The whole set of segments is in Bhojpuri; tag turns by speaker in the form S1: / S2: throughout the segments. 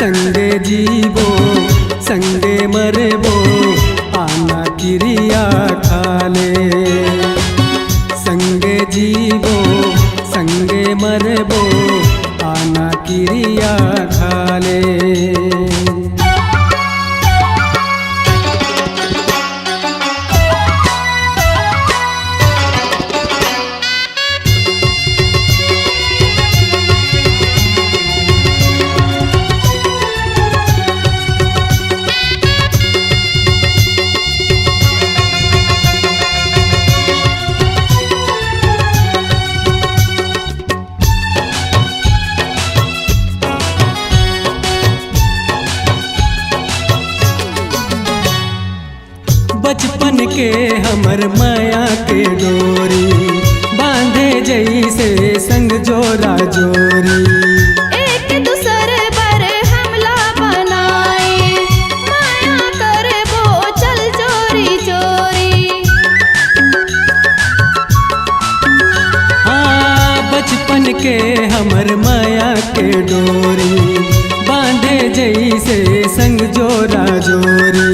S1: संगे जीवो संगे मरबो आना क्रिया खाले। संगे जीवो संगे मरबो आना क्रिया खाले। बचपन के हमर माया के डोरी बांधे जैसे संग जोरा जोरी।
S2: एक दूसरे पर हमला बनाए माया करबो चल चोरी चोरी।
S1: हाँ बचपन के हमर माया के डोरी बांधे जैसे संग जोरा जोरी।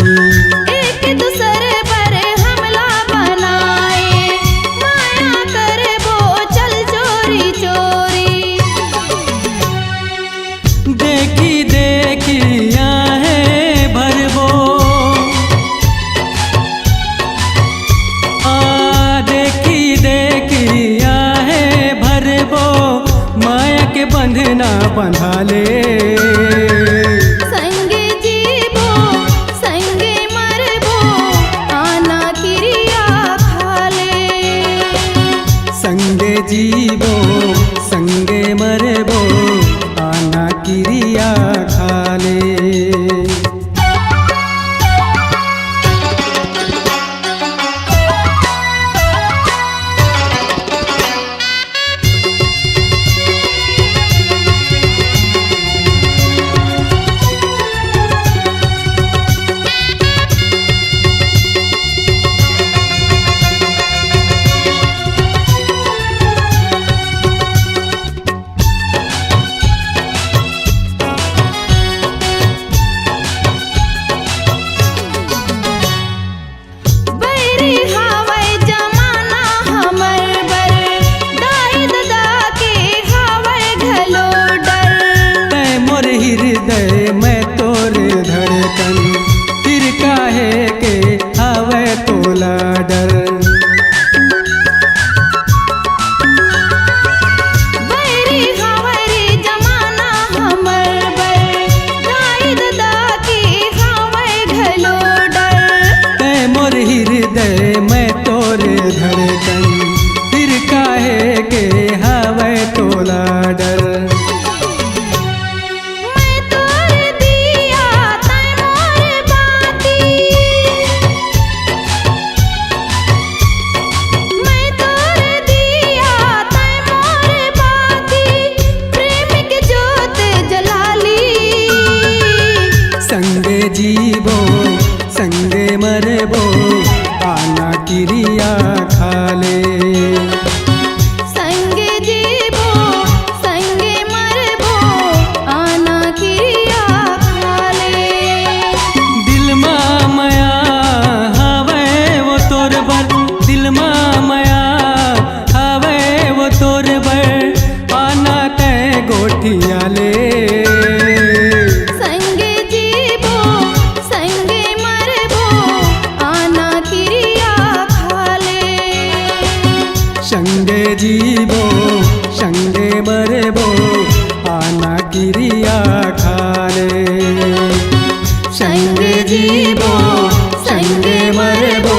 S1: देखी देखी आहे भरबो देखी देखी आहे भरबो माया के बंधना बंधाले।
S2: संगे जीवो संगे मरबो आना क्रिया खाले।
S1: संगे जीवो संगे मरबो आना क्रिया खाले। हृदय में तोर धड़कन फिर काहे के आवे तोला डर।
S2: बैरी हवरी जमाना हमर बर दाई दादा की हवे घलो डर।
S1: तै मोर हृदय में तोर धड़कन फिर काहे के आवे तोला डर। संगे जीवो संगे मरबो आना क्रिया खाले।
S2: संगे जीवो संगे मरबो आना क्रिया खाले।
S1: दिल मा माया हवे वो तोर बर दिल मा माया हवे वो तोर बर आना तय गोठिया ले। संगे जीवो संगे मरबो आना क्रिया खाले। संगे जीवो संगे मरबो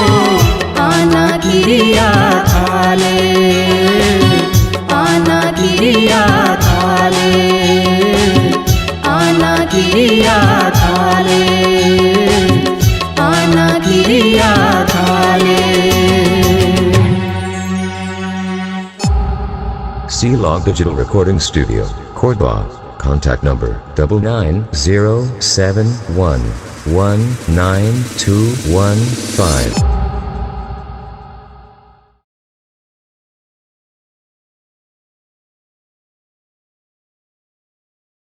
S1: आना क्रिया खाले। आना क्रिया खाले। आना क्रिया खाले। आना क्रिया खाले।
S3: C-Log Digital Recording Studio, Cordoba. Contact number 99071192115.